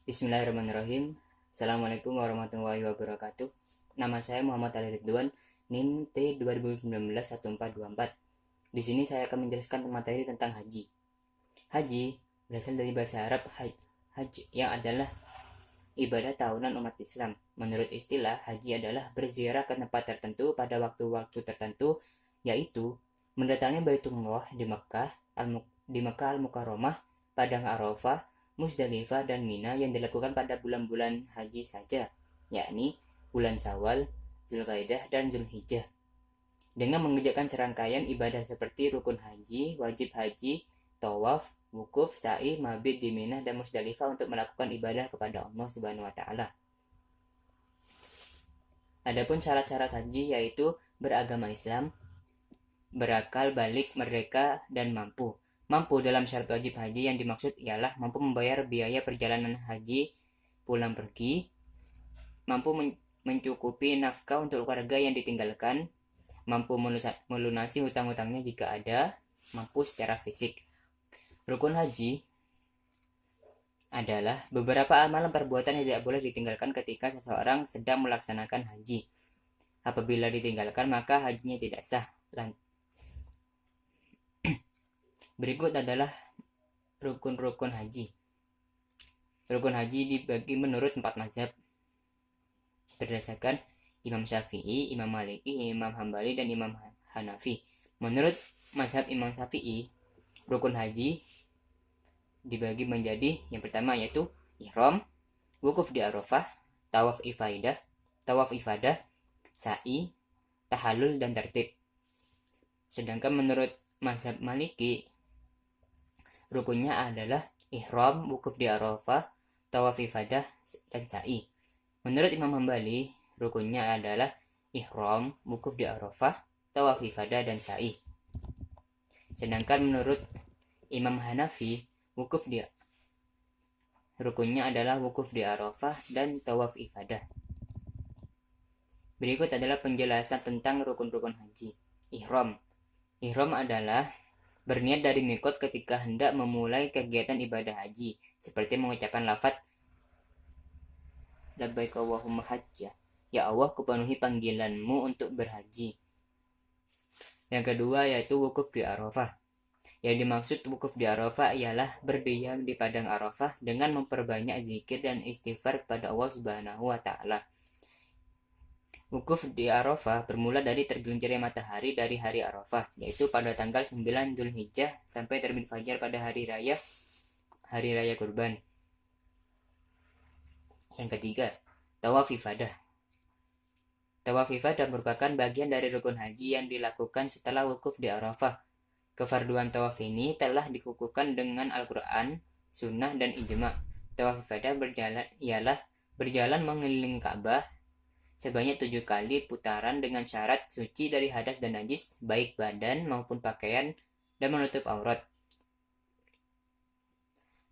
Bismillahirrahmanirrahim. Assalamualaikum warahmatullahi wabarakatuh. Nama saya Muhammad Ali Ridwan, NIM T 2019-1424. Di sini saya akan menjelaskan materi tentang haji. Haji berasal dari bahasa Arab haj yang adalah ibadah tahunan umat Islam. Menurut istilah, haji adalah berziarah ke tempat tertentu pada waktu-waktu tertentu, yaitu mendatangi Baitullah di Mekah Al-Mukarramah, Padang Arafah, Musdalifah, dan Mina yang dilakukan pada bulan-bulan haji saja, yakni bulan Syawal, Zulkaidah, dan Zulhijjah. Dengan mengerjakan serangkaian ibadah seperti rukun haji, wajib haji, tawaf, wukuf, sa'i, mabit di Mina dan Musdalifah untuk melakukan ibadah kepada Allah Subhanahu wa taala. Adapun syarat-syarat haji yaitu beragama Islam, berakal balik, merdeka, dan mampu. Mampu dalam syarat wajib haji yang dimaksud ialah mampu membayar biaya perjalanan haji pulang pergi, mampu mencukupi nafkah untuk keluarga yang ditinggalkan, mampu melunasi hutang-hutangnya jika ada, mampu secara fisik. Rukun haji adalah beberapa amalan perbuatan yang tidak boleh ditinggalkan ketika seseorang sedang melaksanakan haji. Apabila ditinggalkan, maka hajinya tidak sah. Berikut adalah rukun-rukun haji. Rukun haji dibagi menurut 4 mazhab berdasarkan Imam Syafi'i, Imam Maliki, Imam Hambali, dan Imam Hanafi. Menurut mazhab Imam Syafi'i, rukun haji dibagi menjadi yang pertama yaitu ihram, wukuf di Arafah, tawaf ifadah, sa'i, tahallul, dan tertib. Sedangkan menurut mazhab Maliki, rukunnya adalah ihram, wukuf di Arafah, tawaf ifadah, dan sa'i. Menurut Imam Hambali, rukunnya adalah ihram, wukuf di Arafah, tawaf ifadah, dan sa'i. Sedangkan menurut Imam Hanafi, rukunnya adalah wukuf di Arafah dan tawaf ifadah. Berikut adalah penjelasan tentang rukun-rukun haji. Ihram. Ihram adalah berniat dari mikot ketika hendak memulai kegiatan ibadah haji, seperti mengucapkan lafaz labbaik Allahumma hajjah, ya Allah, kupenuhi panggilanmu untuk berhaji. Yang kedua yaitu wukuf di Arafah. Yang dimaksud wukuf di Arafah ialah berdiam di padang Arafah dengan memperbanyak zikir dan istighfar kepada Allah Subhanahu wa taala. Wukuf di Arafah bermula dari tergelincirnya matahari dari hari Arafah, yaitu pada tanggal 9 Zulhijjah sampai terbit fajar pada hari raya Kurban. Yang ketiga, tawaf ifadah. Tawaf ifadah merupakan bagian dari rukun haji yang dilakukan setelah wukuf di Arafah. Kefarduan tawaf ini telah dikukuhkan dengan Al-Quran, Sunnah, dan Ijma'. Tawaf ifadah ialah berjalan mengelilingi Ka'bah sebanyak 7 kali putaran dengan syarat suci dari hadas dan najis, baik badan maupun pakaian, dan menutup aurat.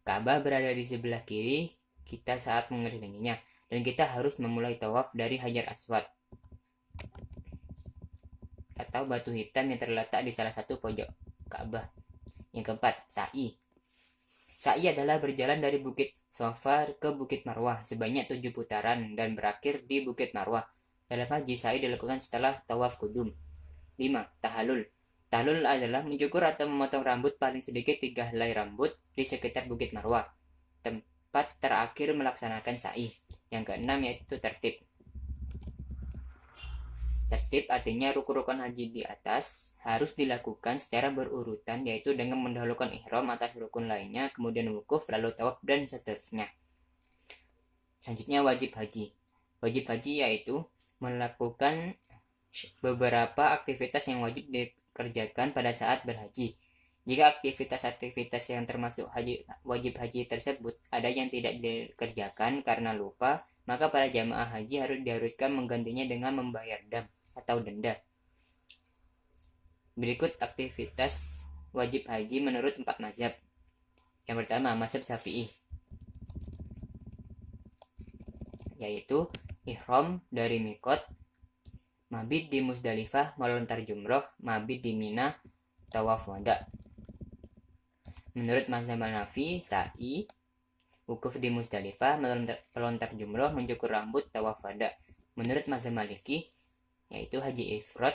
Ka'bah berada di sebelah kiri kita saat mengelilinginya, dan kita harus memulai tawaf dari Hajar Aswad atau batu hitam yang terletak di salah satu pojok Ka'bah. Yang keempat, sa'i. Sa'i adalah berjalan dari Bukit Safa ke Bukit Marwah sebanyak 7 putaran dan berakhir di Bukit Marwah. Dalam haji, sa'i dilakukan setelah tawaf kudum. 5. Tahallul. Tahallul adalah mencukur atau memotong rambut paling sedikit 3 helai rambut di sekitar Bukit Marwah, tempat terakhir melaksanakan sa'i. Yang keenam yaitu tertib. Tertib artinya rukun-rukun haji di atas harus dilakukan secara berurutan, yaitu dengan mendahulukan ihram atas rukun lainnya, kemudian wukuf, lalu tawaf, dan seterusnya. Selanjutnya wajib haji. Wajib haji yaitu melakukan beberapa aktivitas yang wajib dikerjakan pada saat berhaji. Jika aktivitas-aktivitas yang termasuk wajib haji tersebut ada yang tidak dikerjakan karena lupa, maka para jamaah haji diharuskan menggantinya dengan membayar dam atau denda. Berikut aktivitas wajib haji menurut 4 mazhab. Yang pertama, mazhab Syafi'i, yaitu ihram dari mikot, mabit di Musdalifah, melontar jumroh, mabit di Mina, tawaf wada. Menurut mazhab Hanafi, sa'i, wukuf di Musdalifah, melontar jumroh, mencukur rambut, tawaf wada. Menurut mazhab Maliki, yaitu haji ifrad,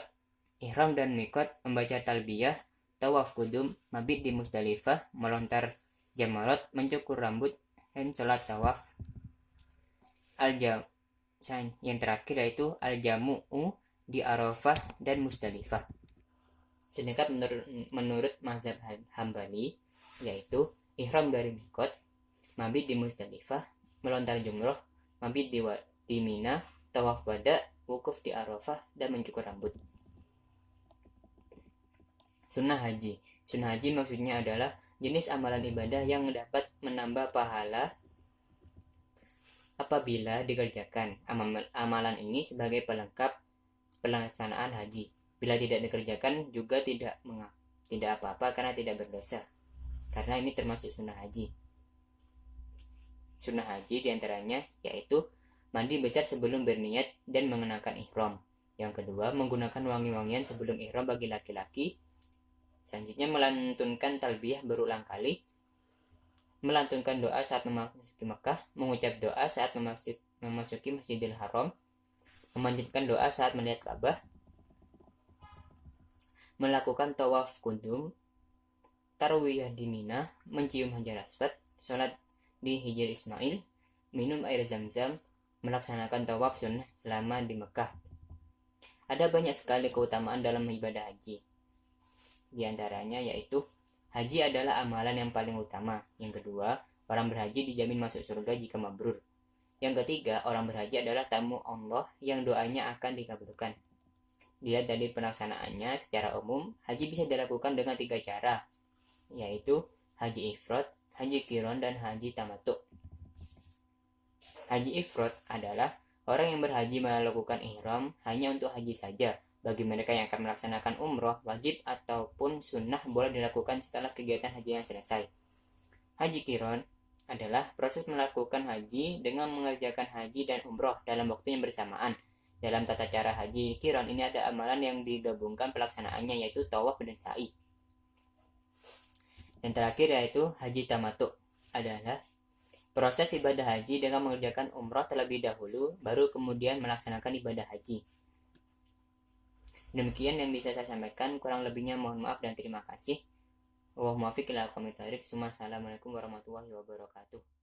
ihram dan mikot, membaca talbiyah, tawaf kudum, mabit di Musdalifah, melontar jamarot, mencukur rambut, dan sholat tawaf. Yang terakhir yaitu al-jamu'u di Arafah dan Musdalifah. Sedangkan menurut mazhab Hambali, yaitu ihram dari mikot, mabit di Musdalifah, melontar jumroh, mabit di Mina, tawaf wada, wukuf di Arafah, dan mencukur rambut. Sunnah haji. Sunnah haji maksudnya adalah jenis amalan ibadah yang dapat menambah pahala apabila dikerjakan. Amalan ini sebagai pelengkap pelaksanaan haji. Bila tidak dikerjakan juga tidak apa-apa karena tidak berdosa. Karena ini termasuk sunnah haji. Sunnah haji diantaranya yaitu mandi besar sebelum berniat dan mengenakan ihram. Yang kedua, menggunakan wangi-wangian sebelum ihram bagi laki-laki. Selanjutnya, melantunkan talbiyah berulang kali, melantunkan doa saat memasuki Mekah, mengucap doa saat memasuki Masjidil Haram, memanjatkan doa saat melihat Ka'bah, melakukan tawaf kudum, tarwiyah di Mina, mencium Hajar Aswad, sholat di Hijr Ismail, minum air zam-zam, melaksanakan tawaf sunnah selama di Mekah. Ada banyak sekali keutamaan dalam ibadah haji. Di antaranya yaitu haji adalah amalan yang paling utama. Yang kedua, orang berhaji dijamin masuk surga jika mabrur. Yang ketiga, orang berhaji adalah tamu Allah yang doanya akan dikabulkan. Dilihat dari pelaksanaannya secara umum, haji bisa dilakukan dengan 3 cara, yaitu haji ifrad, haji qiron, dan haji tamattu. Haji ifrad adalah orang yang berhaji melakukan ihram hanya untuk haji saja. Bagi mereka yang akan melaksanakan umroh, wajib ataupun sunnah boleh dilakukan setelah kegiatan haji yang selesai. Haji qiron adalah proses melakukan haji dengan mengerjakan haji dan umroh dalam waktu yang bersamaan. Dalam tata cara haji qiron ini ada amalan yang digabungkan pelaksanaannya, yaitu tawaf dan sa'i. Yang terakhir yaitu haji tamattu adalah proses ibadah haji dengan mengerjakan umroh terlebih dahulu, baru kemudian melaksanakan ibadah haji. Demikian yang bisa saya sampaikan, kurang lebihnya mohon maaf dan terima kasih. Wassalamualaikum warahmatullahi wabarakatuh.